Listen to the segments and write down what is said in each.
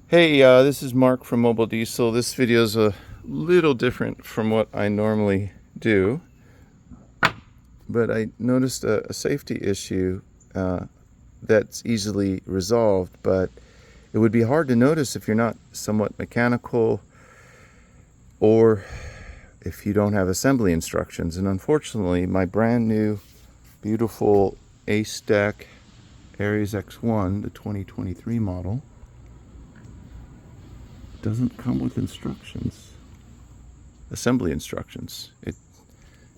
Hey, this is Mark from Mobile Diesel. This video is a little different from what I normally do, but I noticed a safety issue that's easily resolved, but it would be hard to notice if you're not somewhat mechanical or if you don't have assembly instructions. And unfortunately, my brand new, beautiful Acedeck Aries X1, the 2023 model, doesn't come with instructions, assembly instructions. It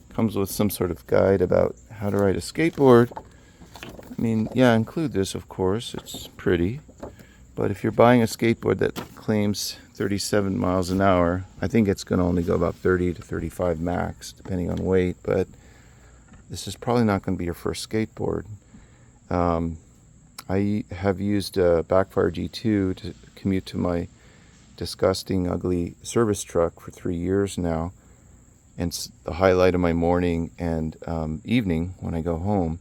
comes with some sort of guide about how to ride a skateboard. I mean, yeah, include this, of course. It's pretty. But if you're buying a skateboard that claims 37 miles an hour, I think it's going to only go about 30 to 35 max, depending on weight. But this is probably not going to be your first skateboard. I have used a Backfire G2 to commute to my disgusting, ugly service truck for 3 years now, and it's the highlight of my morning and evening when I go home.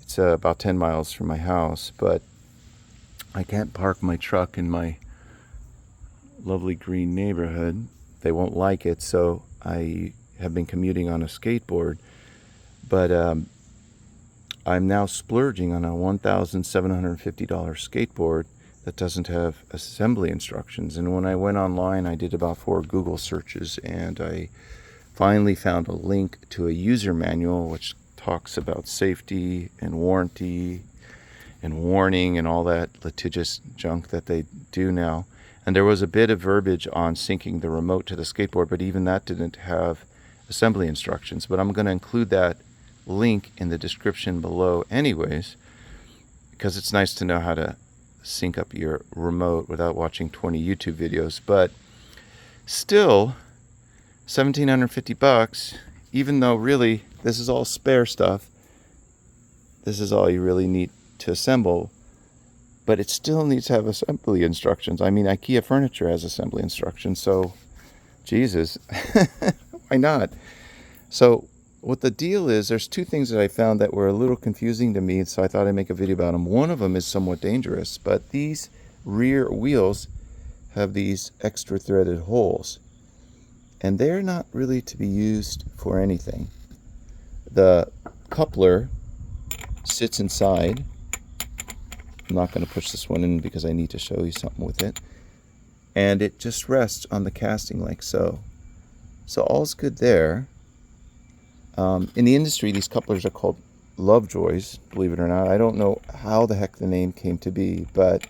It's about 10 miles from my house, but I can't park my truck in my lovely green neighborhood. They won't like it, so I have been commuting on a skateboard, but I'm now splurging on a $1,750 skateboard that doesn't have assembly instructions. And when I went online, I did about 4 Google searches, and I finally found a link to a user manual which talks about safety and warranty and warning and all that litigious junk that they do now. And there was a bit of verbiage on syncing the remote to the skateboard, but even that didn't have assembly instructions. But I'm going to include that link in the description below anyways, because it's nice to know how to sync up your remote without watching 20 YouTube videos. But still, $1,750, even though really this is all spare stuff, this is all you really need to assemble, but it still needs to have assembly instructions. I mean, IKEA furniture has assembly instructions, so Jesus, why not? So what the deal is, there's 2 things that I found that were a little confusing to me, so I thought I'd make a video about them. One of them is somewhat dangerous, but these rear wheels have these extra threaded holes, and they're not really to be used for anything. The coupler sits inside. I'm not going to push this one in because I need to show you something with it. And it just rests on the casting like so. So all's good there. In the industry, these couplers are called Lovejoys, believe it or not. I don't know how the heck the name came to be, but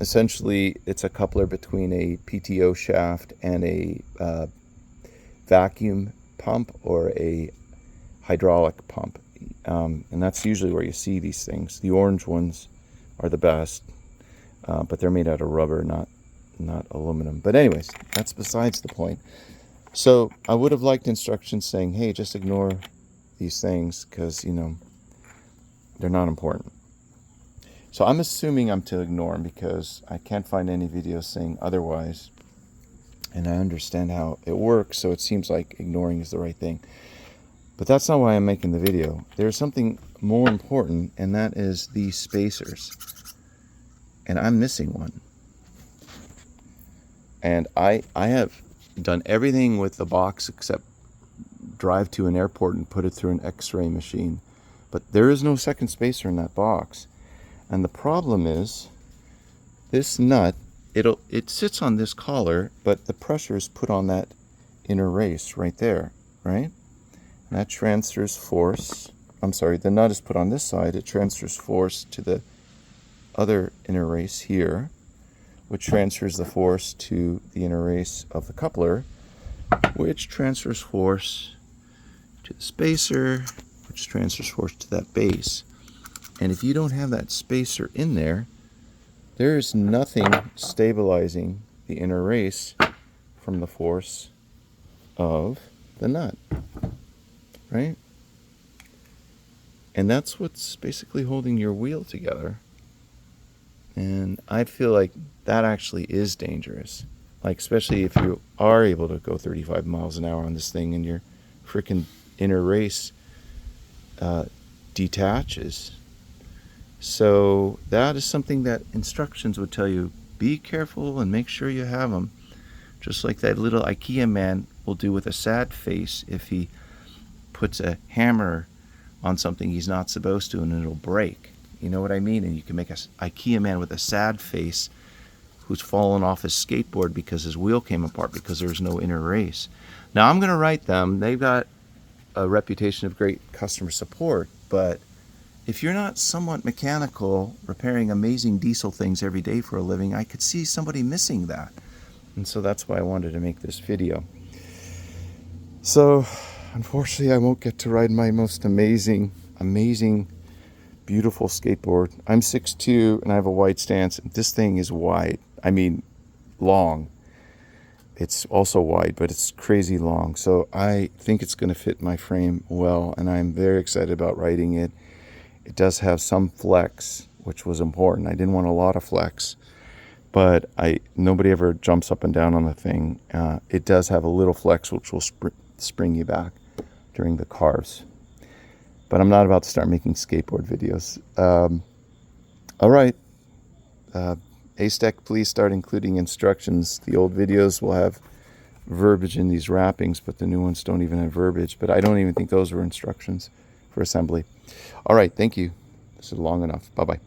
essentially it's a coupler between a PTO shaft and a vacuum pump or a hydraulic pump. And that's usually where you see these things. The orange ones are the best, but they're made out of rubber, not aluminum. But anyways, that's besides the point. So I would have liked instructions saying, hey, just ignore these things because, they're not important. So I'm assuming I'm to ignore them because I can't find any videos saying otherwise. And I understand how it works, so it seems like ignoring is the right thing. But that's not why I'm making the video. There's something more important, and that is these spacers. And I'm missing one. And I have done everything with the box except drive to an airport and put it through an X-ray machine. But there is no second spacer in that box. And the problem is, this nut, it sits on this collar, but the pressure is put on that inner race right there, right? And that transfers force. The nut is put on this side. It transfers force to the other inner race here, which transfers the force to the inner race of the coupler, which transfers force to the spacer, which transfers force to that base. And if you don't have that spacer in there, there is nothing stabilizing the inner race from the force of the nut, right? And that's what's basically holding your wheel together. And I feel like that actually is dangerous. Like, especially if you are able to go 35 miles an hour on this thing and your freaking inner race detaches. So that is something that instructions would tell you Be careful and make sure you have them. Just like that little IKEA man will do with a sad face if he puts a hammer on something he's not supposed to and it'll break. You know what I mean? And you can make an IKEA man with a sad face who's fallen off his skateboard because his wheel came apart because there's no inner race. Now I'm going to write them. They've got a reputation of great customer support, but if you're not somewhat mechanical, repairing amazing diesel things every day for a living, I could see somebody missing that. And so that's why I wanted to make this video. So unfortunately, I won't get to ride my most amazing, beautiful skateboard. I'm 6'2" and I have a wide stance. This thing is wide. I mean, long. It's also wide, but it's crazy long. So I think it's going to fit my frame well, and I'm very excited about riding it. It does have some flex, which was important. I didn't want a lot of flex, but nobody ever jumps up and down on the thing. It does have a little flex, which will spring you back during the carves. But I'm not about to start making skateboard videos. All right. Acedeck, please start including instructions. The old videos will have verbiage in these wrappings, but the new ones don't even have verbiage. But I don't even think those were instructions for assembly. All right, thank you. This is long enough. Bye-bye.